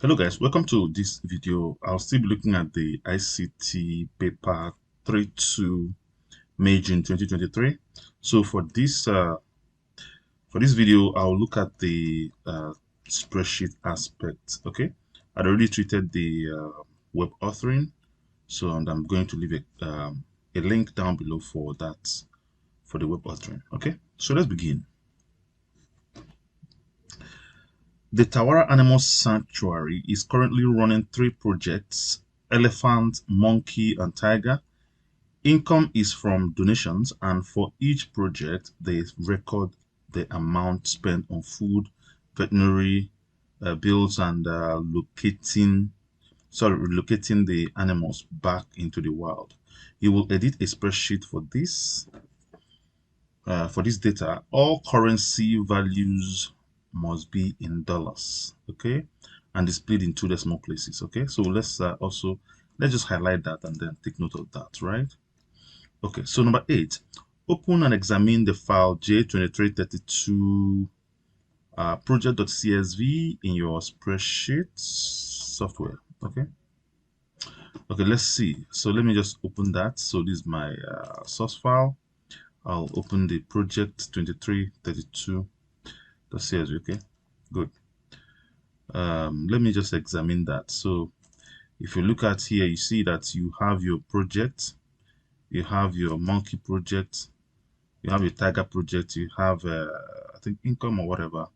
Hello guys, welcome to this video. I'll still be looking at the ICT paper 3-2 May June 2023. So for this video, I'll look at the spreadsheet aspect. Okay, I'd already treated the web authoring, so and I'm going to leave a link down below for that, for the web authoring. Okay, so let's begin. The Tawara Animal Sanctuary is currently running 3 projects: elephant, monkey, and tiger. Income is from donations, and for each project, they record the amount spent on food, veterinary bills, and relocating the animals back into the wild. You will edit a spreadsheet for this data. All currency values must be in dollars, okay, and displayed in 2 decimal places. Okay, so let's just highlight that and then take note of that, right? Okay, so number 8, open and examine the file J2332 project.csv in your spreadsheet software. Okay, let's see. So let me just open that. So this is my source file. I'll open the project 2332.csv. okay, good. Let me just examine that. So if you look at here, you see that you have your project, you have your monkey project, you have your tiger project, you have I think income or whatever.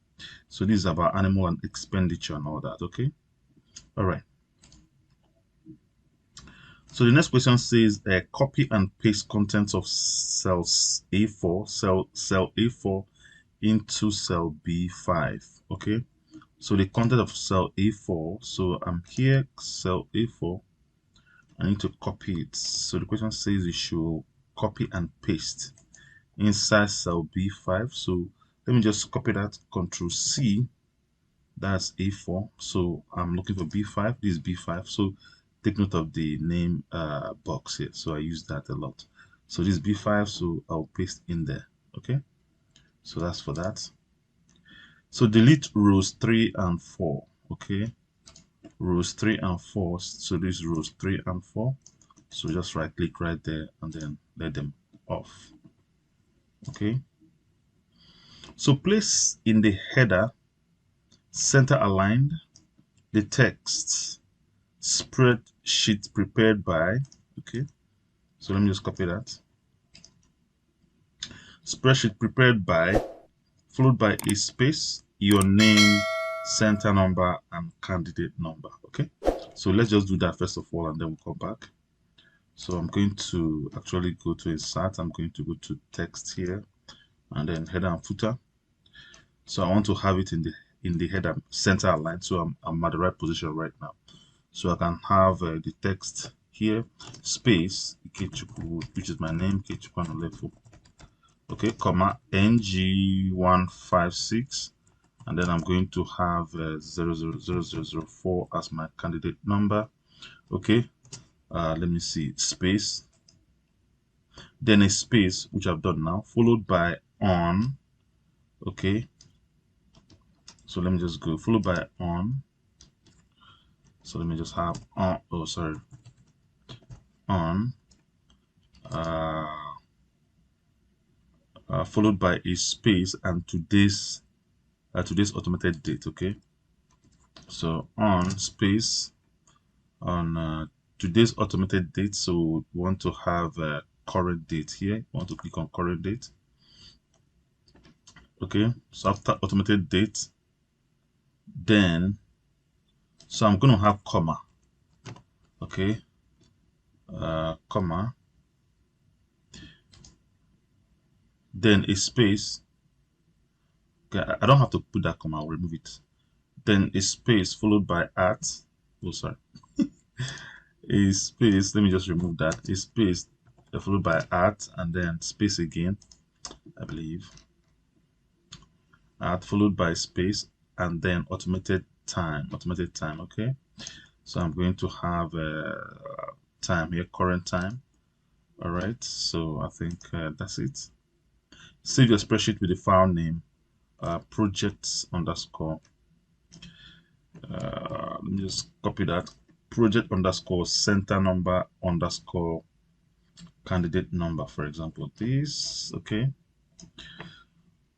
So this is about animal and expenditure and all that. Okay, all right. So the next question says copy and paste contents of cells A4, cell A4 into cell B5. Okay, so the content of cell A4, so I'm here, cell A4, I need to copy it. So the question says you should copy and paste inside cell B5. So let me just copy that, Control C, that's A4. So I'm looking for B5, this is B5. So take note of the name box here. So I use that a lot. So this is B5, so I'll paste in there. Okay, so that's for that. So delete rows 3 and 4. Okay, rows 3 and 4. So this rows 3 and 4. So just right click right there and then let them off. Okay, so place in the header, center aligned, the text spreadsheet prepared by. Okay, so let me just copy that. Spreadsheet prepared by, followed by a space, your name, center number, and candidate number. Okay, so let's just do that first of all and then we'll come back. So I'm going to actually go to insert. I'm going to go to text here and then header and footer. So I want to have it in the header center aligned, so I'm at the right position right now. So I can have the text here, space Ikechukwu, which is my name, Ikechukwu Anolefu. Okay, comma NG156, and then I'm going to have 00004 as my candidate number. Okay, let me see, space, then a space, which I've done now, followed by on. Okay, so let me just go, followed by on. So let me just have on, oh sorry, on, followed by a space and today's automated date. Okay, so on space on today's automated date. So we want to have a current date here. We want to click on current date. Okay, so after automated date, then so I'm going to have comma. Okay, comma, then a space. Okay, I don't have to put that comma, I'll remove it. Then a space followed by at. Oh sorry, a space, let me just remove that. A space followed by at, and then space again, I believe, at followed by space, and then automated time. Okay, so I'm going to have time here, current time. All right, so I think that's it. Save your spreadsheet with the file name projects underscore let let me just copy that. Project underscore center number underscore candidate number, for example. This, okay.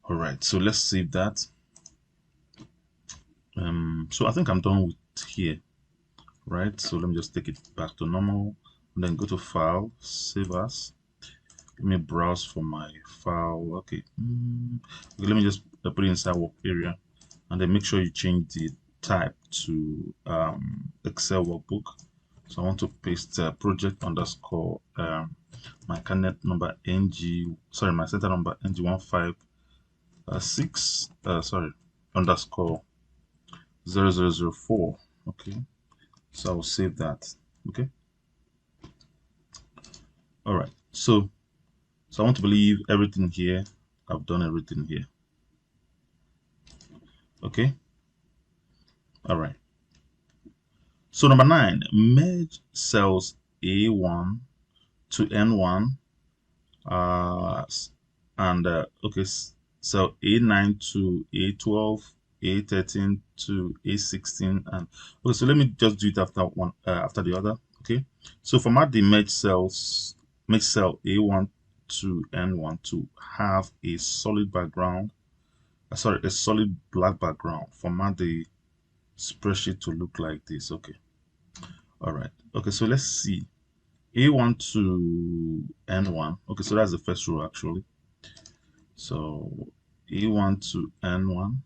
All right, so let's save that. So I think I'm done with here, right? So let me just take it back to normal, and then go to File, Save As. Let me browse for my file. Okay, okay, let me just put it inside work area, and then make sure you change the type to Excel workbook. So I want to paste project underscore my candidate number my center number NG156 underscore 0004. Okay, so I'll save that. Okay, all right. So I want to believe everything here. I've done everything here. Okay, all right. So number 9, merge cells A1 to N1 and okay, cell A9 to A12, A13 to A16, and okay, so let me just do it after one after the other. Okay, so format the merge cell A1 to N1 to have a solid background, a solid black background. Format the spreadsheet to look like this. Okay, all right. Okay, so let's see. A1 to N1. Okay, so that's the first row actually. So A1 to N1,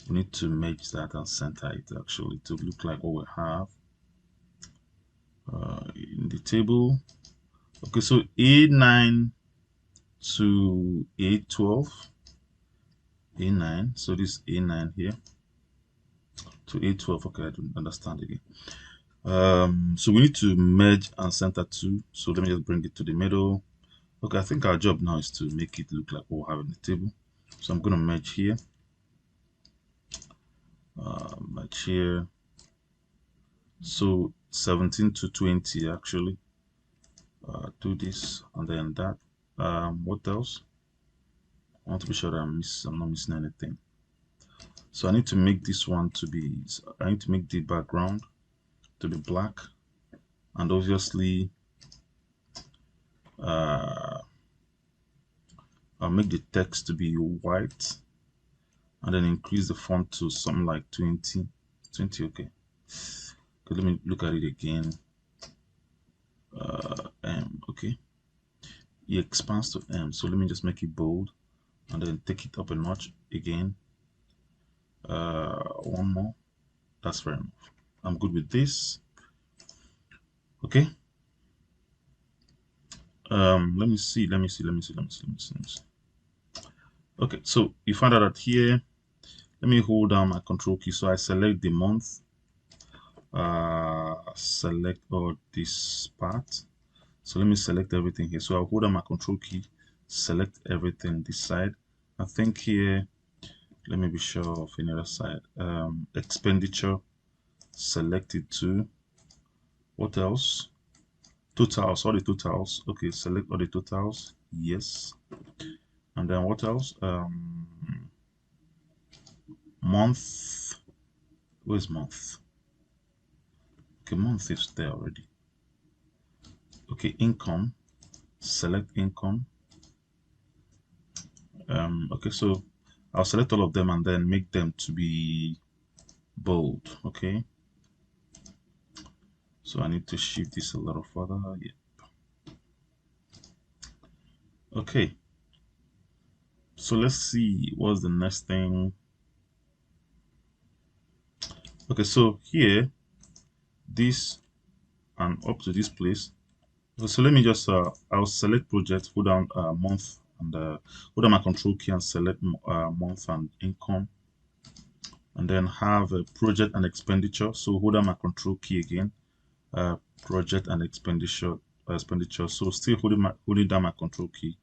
we need to merge that and center it actually to look like what we have in the table. Okay, so A9 to A12, A9, so this A9 here to A12. Okay, I don't understand again. So we need to merge and center two. So let me just bring it to the middle. Okay, I think our job now is to make it look like what we have in the table. So I'm going to merge here. Merge here. So 17 to 20 actually. Do this and then that. What else? I want to be sure that I'm not missing anything. So I need to make this one to be. I need to make the background to be black, and obviously, I'll make the text to be white, and then increase the font to something like 20. 20, okay. Okay, let me look at it again. Okay, it expands to M, so let me just make it bold and then take it up a notch again. One more. That's fair enough. I'm good with this. Okay. Let me see. Okay, so you find out that here, let me hold down my control key. So I select the month, select all this part. So let me select everything here. So I'll hold down my control key, select everything this side. I think here, let me be sure of another side. Expenditure, select it too. What else? Totals, all the totals. Okay, select all the totals. Yes. And then what else? Month. Where's month? Okay, month is there already. Okay, income. Select income. Okay, so I'll select all of them and then make them to be bold. Okay. So I need to shift this a little further. Yeah. Okay. So let's see what's the next thing. Okay, so here, this and up to this place. So let me just I'll select project, hold down month and hold down my control key and select month and income, and then have a project and expenditure. So hold down my control key again, project and expenditure. So still holding down my control key,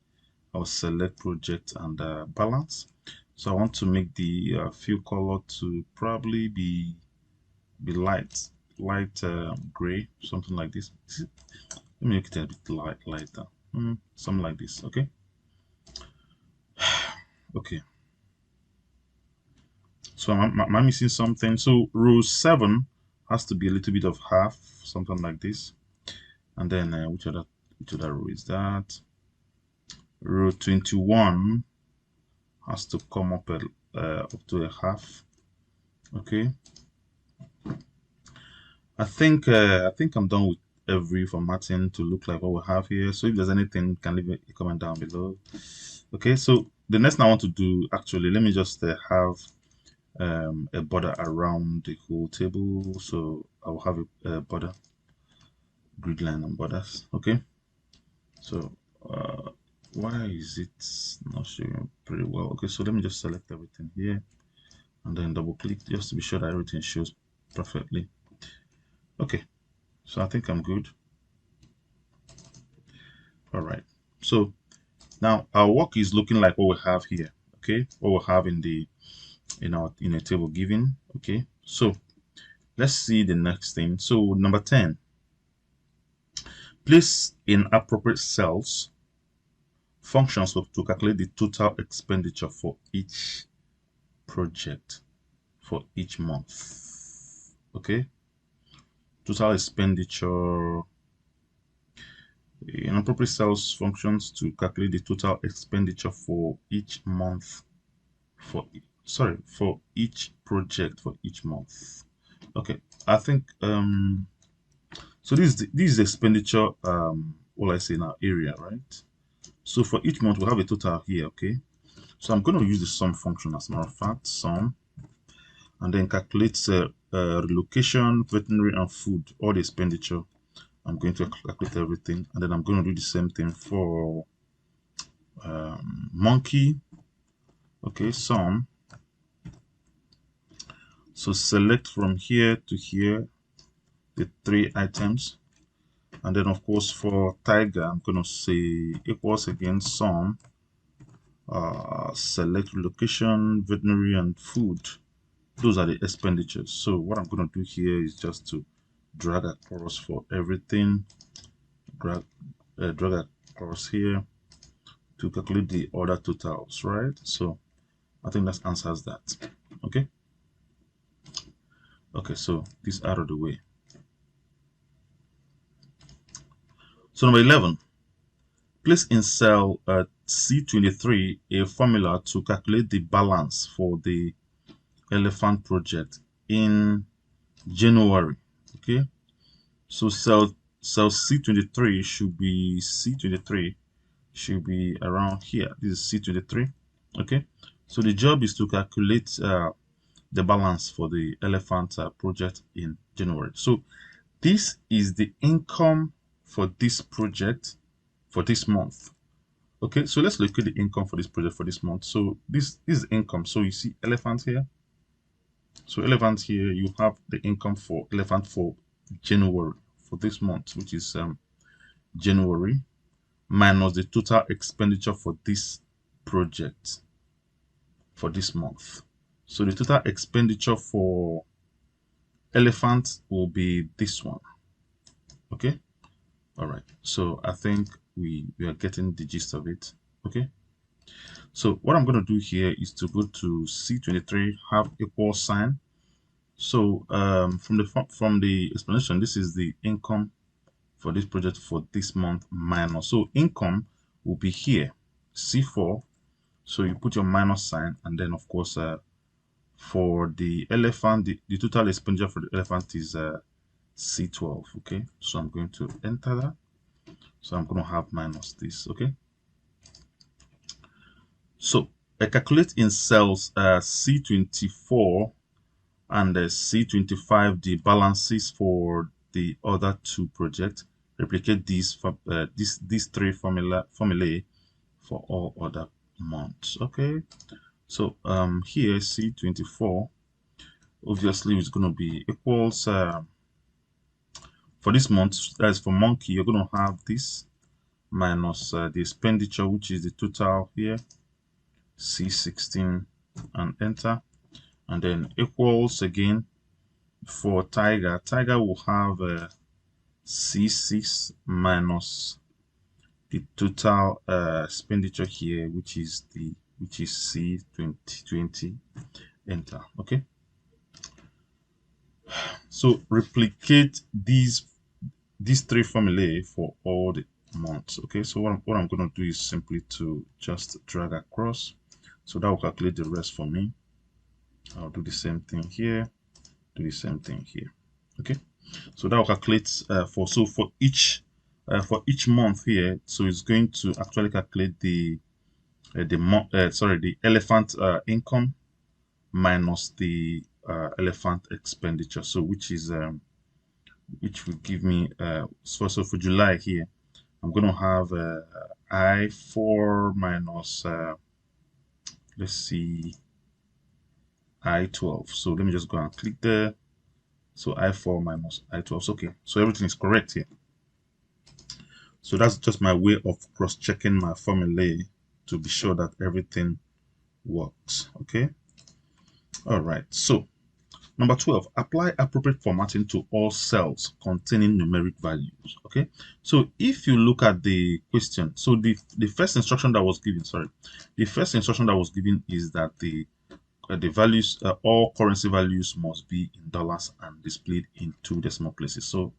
I'll select project and balance. So I want to make the fill color to probably be light gray, something like this. Let me make it a bit lighter, something like this. Okay. Okay. So am I missing something? So row 7 has to be a little bit of half, something like this. And then which other row is that? Row 21 has to come up to a half. Okay. I think I'm done with every formatting to look like what we have here. So if there's anything, you can leave a comment down below. Okay, so the next thing I want to do, actually, let me just have a border around the whole table. So I'll have a border, grid line and borders. Okay, so why is it not showing pretty well? Okay, so let me just select everything here and then double click just to be sure that everything shows perfectly. Okay, so I think I'm good. All right, so now our work is looking like what we have here. Okay, what we have in a table given. Okay, so let's see the next thing. So number 10, place in appropriate cells functions to calculate the total expenditure for each project for each month. Okay, total expenditure in appropriate cells functions to calculate the total expenditure for each month for each project for each month. Okay, I think so this is expenditure all I say now area, right? So for each month we have a total here. Okay, so I'm going to use the sum function as a matter of fact, sum, and then calculate relocation, veterinary, and food, all the expenditure. I'm going to calculate everything, and then I'm going to do the same thing for monkey. Okay, sum. So select from here to here the 3 items, and then of course for tiger I'm going to say equals again sum, select relocation, veterinary, and food. Those are the expenditures. So what I'm going to do here is just to drag across for everything, drag across here to calculate the other totals, right? So I think that answers that. Okay, so this out of the way. So number 11, place in cell C23 a formula to calculate the balance for the elephant project in January. Okay, so cell C23 should be around here. This is C23. Okay, so the job is to calculate the balance for the elephant project in January. So this is the income for this project for this month. Okay, so let's look at the income for this project for this month. So this is income. So you see elephant here. So elephant here, you have the income for elephant for January for this month, which is January, minus the total expenditure for this project for this month. So the total expenditure for elephant will be this one. Okay, all right, so I think we are getting the gist of it. Okay, so what I'm going to do here is to go to C23, have equal sign. So from the explanation, this is the income for this project for this month minus. So income will be here, C4. So you put your minus sign, and then of course for the elephant, the total expenditure for the elephant is C12. Okay, so I'm going to enter that. So I'm going to have minus this. Okay, so I calculate in cells C24 and C25 the balances for the other two projects. Replicate these these three formulae for all other months. Okay, so here C24 obviously is going to be equals for this month. As for monkey, you're going to have this minus the expenditure, which is the total here, C16, and enter, and then equals again for tiger. Tiger will have C6 minus the total expenditure here, which is C2020, enter. Okay, so replicate these three formulae for all the months. Okay, so what I'm going to do is simply to just drag across, so that will calculate the rest for me. I'll do the same thing here, do the same thing here. Okay, so that will calculate for each month here. So it's going to actually calculate the elephant income minus the elephant expenditure. So which will give me so for July here, I'm going to have I4 minus let's see, I12. So let me just go and click there. So I4 minus I12. So, okay, so everything is correct here. So that's just my way of cross-checking my formulae to be sure that everything works. Okay. All right. So number 12, apply appropriate formatting to all cells containing numeric values. Okay. So if you look at the question, so the first instruction that was given, the first instruction that was given is that the values, all currency values must be in dollars and displayed in 2 decimal places. So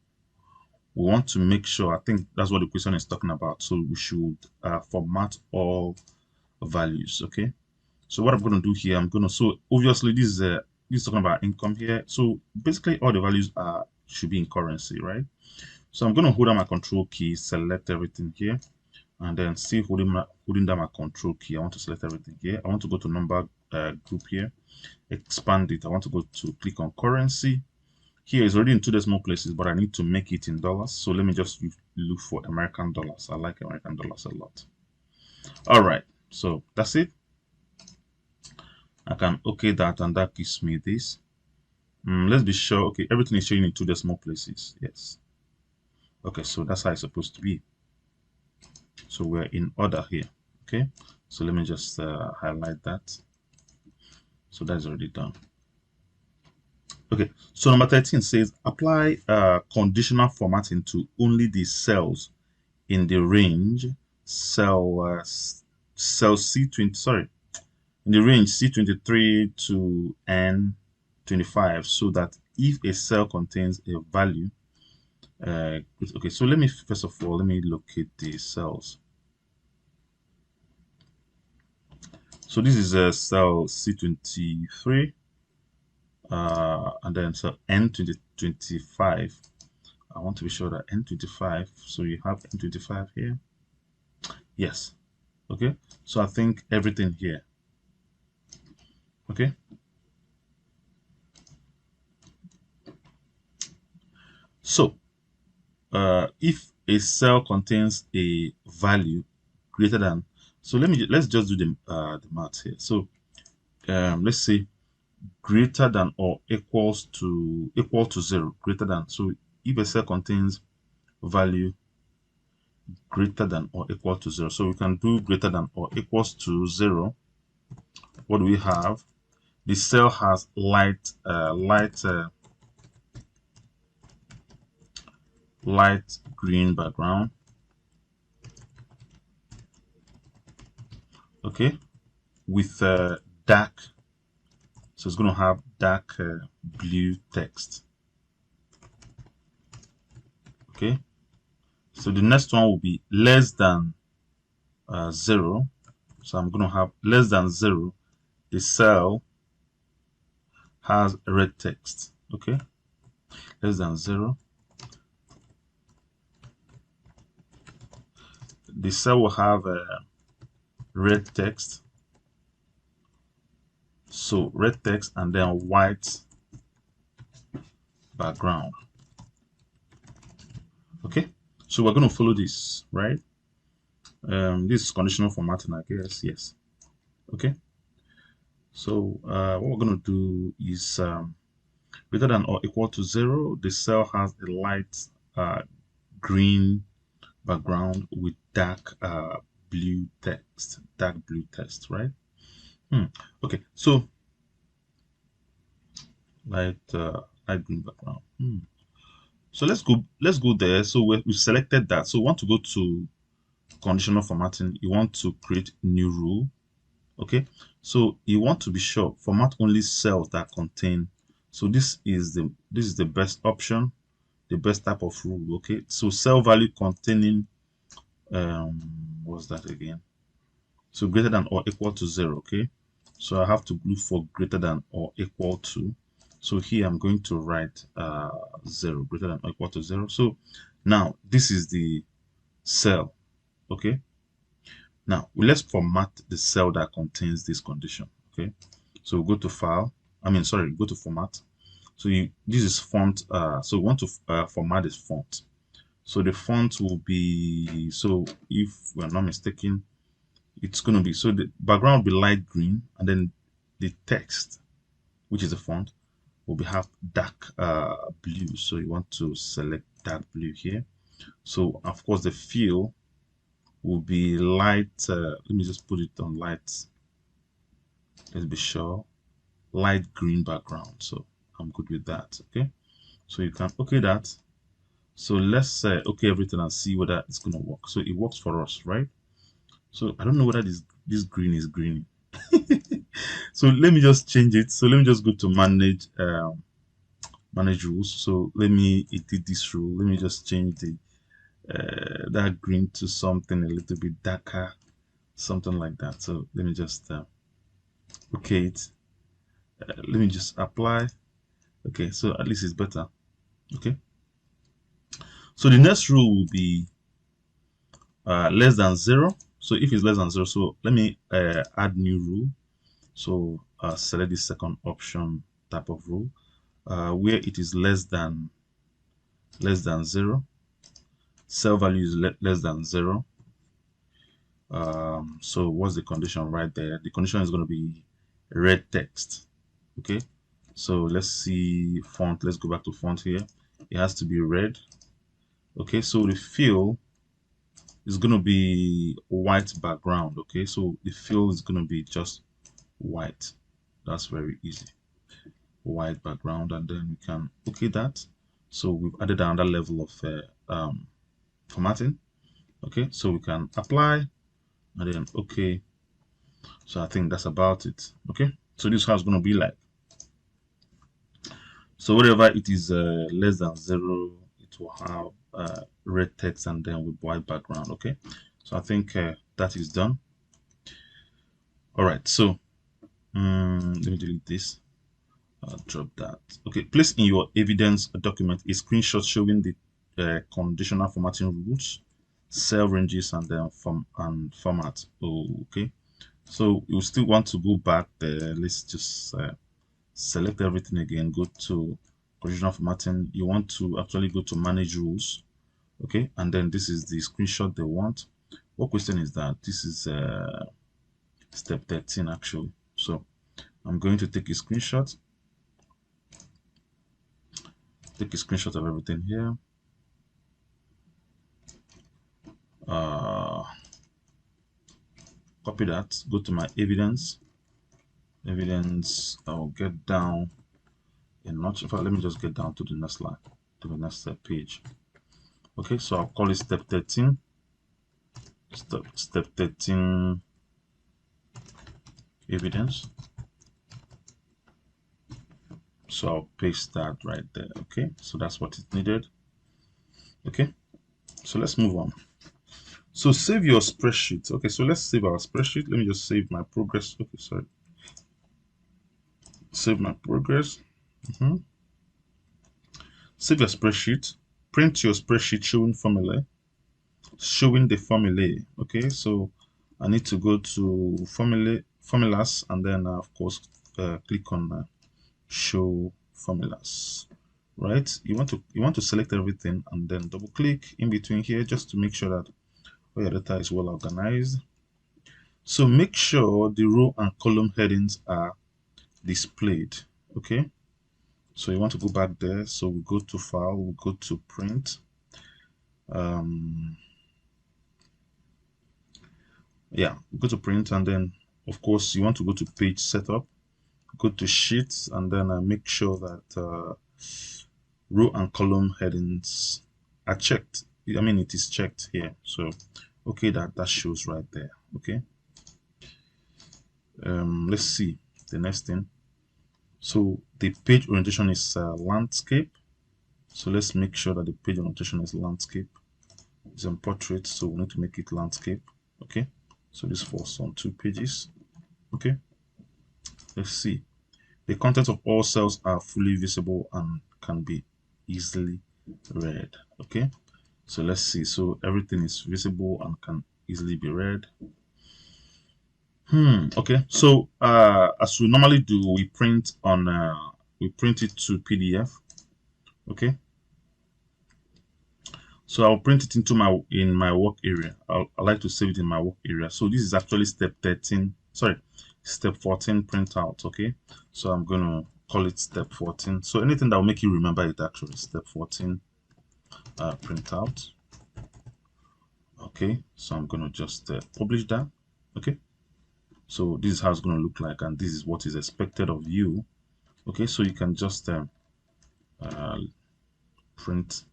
we want to make sure, I think that's what the question is talking about. So we should format all values. Okay. So what I'm going to do here, so obviously this is talking about income here. So basically all the values should be in currency, right? So I'm going to hold down my control key, select everything here, and then see holding down my control key. I want to select everything here. I want to go to number group here, expand it. I want to go to click on currency. Here is already in 2 decimal places, but I need to make it in dollars. So let me just look for American dollars. I like American dollars a lot. All right, so that's it. I can OK that, and that gives me this. Let's be sure. Okay, everything is showing in 2 decimal places. Yes. Okay, so that's how it's supposed to be. So we're in order here. Okay, so let me just highlight that. So that's already done. Okay, so number 13 says apply conditional formatting to only the cells in the range cell C20, sorry, in the range C23 to N25, so that if a cell contains a value, okay, so let me first of all, let me locate the cells. So this is a cell C23, and then cell N25. I want to be sure that N25, so you have N25 here. Yes. Okay, so I think everything here. Okay, so if a cell contains a value greater than, so let's just do the math here. So let's say greater than or equal to 0, greater than. So if a cell contains value greater than or equal to 0, so we can do greater than or equals to 0. What do we have? The cell has light green background. Okay, with dark, so it's going to have dark blue text. Okay, so the next one will be less than 0. So I'm going to have less than 0. The cell has red text. Okay, less than 0. The cell will have red text. So red text and then white background. Okay, so we're going to follow this, right? This is conditional formatting, I guess. Yes. Okay, so what we're going to do is greater than or equal to 0. The cell has a light green background with dark blue text. Right? Okay, so light green background. So let's go there. So we selected that. So we want to go to conditional formatting. You want to create new rule. Okay, so you want to be sure format only cells that contain. So this is the best option, the best type of rule. Okay, so cell value containing what's that again? So greater than or equal to 0. Okay, so I have to look for greater than or equal to. So here I'm going to write 0, greater than or equal to 0. So now this is the cell. Okay, now let's format the cell that contains this condition. Okay, so go to file, go to format. So this is font. So we want to format this font. So the font will be, so if we're not mistaken, it's going to be, so the background will be light green, and then the text, which is the font, will be have dark blue. So you want to select dark blue here. So of course the fill will be light. Let me just put it on light. Let's be sure. Light green background. So I'm good with that. Okay. So you can okay that. So let's okay everything and see whether it's gonna work. So it works for us, right? So I don't know whether this green is green. So let me just change it. So let me just go to manage rules. So let me edit this rule. Let me just change the that green to something a little bit darker, something like that. So let me just okay it. Let me just apply. Okay, so at least it's better. Okay, so the next rule will be less than 0. So if it's less than 0, so let me add new rule. So select the second option type of rule where it is less than 0. Cell value is less than 0. So what's the condition right there? The condition is going to be red text. Okay, so let's see font. Let's go back to font here. It has to be red. Okay, so the fill is going to be white background. Okay, so the fill is going to be just white. That's very easy. White background, and then we can okay that. So we've added another level of formatting. Okay, so we can apply and then okay. So I think that's about it. Okay, so this is how it's going to be like. So whatever it is less than 0, it will have red text and then with white background. Okay, so I think that is done. All right, so let me delete this. I'll drop that. Okay, place in your evidence document a screenshot showing the conditional formatting rules, cell ranges, and then format. Okay, so you still want to go back there. Let's just select everything again. Go to conditional formatting. You want to actually go to manage rules. Okay, and then this is the screenshot they want. What question is that? This is step 13 actually. So I'm going to take a screenshot. Take a screenshot of everything here. Copy that, go to my evidence. I'll get down a notch. In fact, let me just get down to the next line, to the next page. Okay, so I'll call it step 13. Step 13 evidence. So I'll paste that right there. Okay, so that's what is needed. Okay, so let's move on. So save your spreadsheet. Okay, so let's save our spreadsheet. Let me just save my progress. Okay, sorry. Save my progress. Save your spreadsheet. Print your spreadsheet showing the formulae. Okay, so I need to go to formulas, and then of course click on show formulas. Right, you want to select everything and then double click in between here just to make sure that all your data is well organized. So make sure the row and column headings are displayed. Okay, so you want to go back there. So we go to file, we go to print. Yeah, go to print, and then of course you want to go to page setup, go to sheets, and then make sure that row and column headings are checked. I mean, it is checked here. So okay, that shows right there. Okay, Let's see the next thing. So the page orientation is landscape. So let's make sure that the page orientation is landscape. It's on portrait, so we need to make it landscape. Okay, so this falls on 2 pages. Okay, let's see. The contents of all cells are fully visible and can be easily read. Okay, so let's see. So everything is visible and can easily be read. Okay, so as we normally do, we print it to PDF. Okay, so I'll print it into my work area. I like to save it in my work area. So this is actually step 13. Sorry, step 14 printout. Okay, so I'm gonna call it step 14. So anything that will make you remember it, actually step 14 printout. Okay, so I'm gonna just publish that. Okay, so this is how it's gonna look like, and this is what is expected of you. Okay, so you can just print.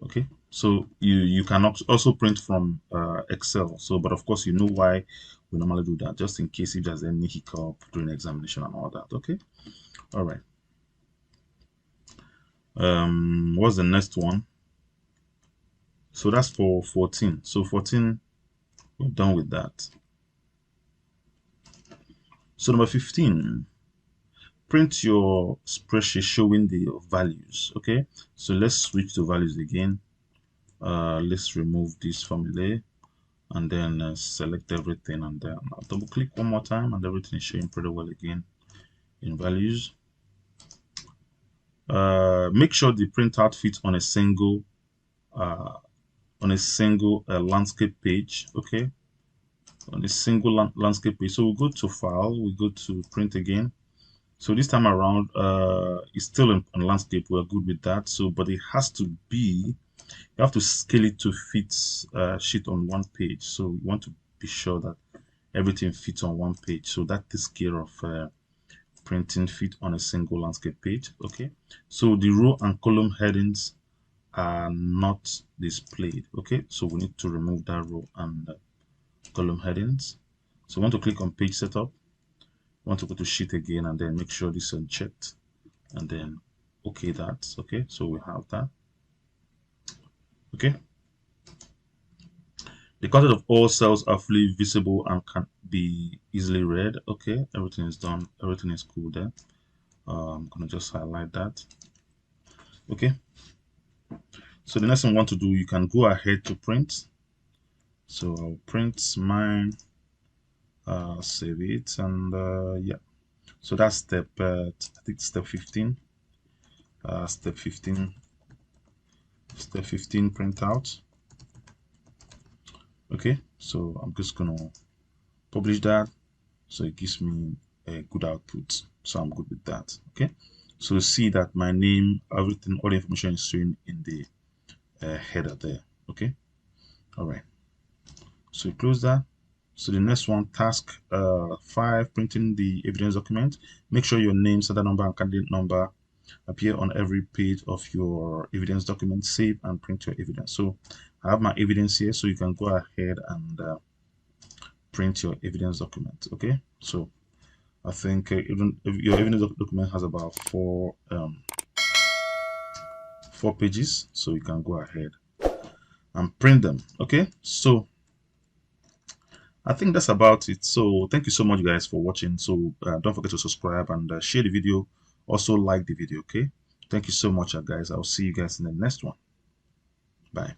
Okay, so you can also print from Excel. So but of course you know why we normally do that, just in case if there's any hiccup during examination and all that. Okay, all right. What's the next one? So that's for 14. So 14, we're done with that. So number 15, print your spreadsheet showing the values. Okay, so let's switch to values again. Let's remove this formula and then select everything, and then I'll double click one more time, and everything is showing pretty well again in values. Make sure the printout fits on a single landscape page. Okay, on a single landscape page. So we go to file, we go to print again. So this time around it's still on landscape. We're good with that. So but it has to be, you have to scale it to fit sheet on one page. So you want to be sure that everything fits on one page. So that takes care of printing fit on a single landscape page. Okay, so the row and column headings are not displayed. Okay, so we need to remove that row and column headings. So we want to click on page setup. We want to go to sheet again, and then make sure this is unchecked, and then okay that. Okay, so we have that. Okay, the content of all cells are fully visible and can be easily read. Okay, everything is done, everything is cool there. I'm gonna just highlight that. Okay, so the next thing I want to do, you can go ahead to print. So I'll print mine, save it, and yeah, so that's step I think step 15. Step 15 print out. Okay, so I'm just gonna publish that, so it gives me a good output, so I'm good with that. Okay, so see that my name, everything, all the information is showing in the header there. Okay, all right, so close that. So the next one, task 5, printing the evidence document. Make sure your name, standard number, and candidate number appear on every page of your evidence document. Save and print your evidence. So I have my evidence here, so you can go ahead and print your evidence document. Okay, so I think even if your evidence document has about four pages, so you can go ahead and print them. Okay, so I think that's about it. So thank you so much guys for watching. So don't forget to subscribe and share the video. Also like the video. Okay, thank you so much guys. I'll see you guys in the next one. Bye.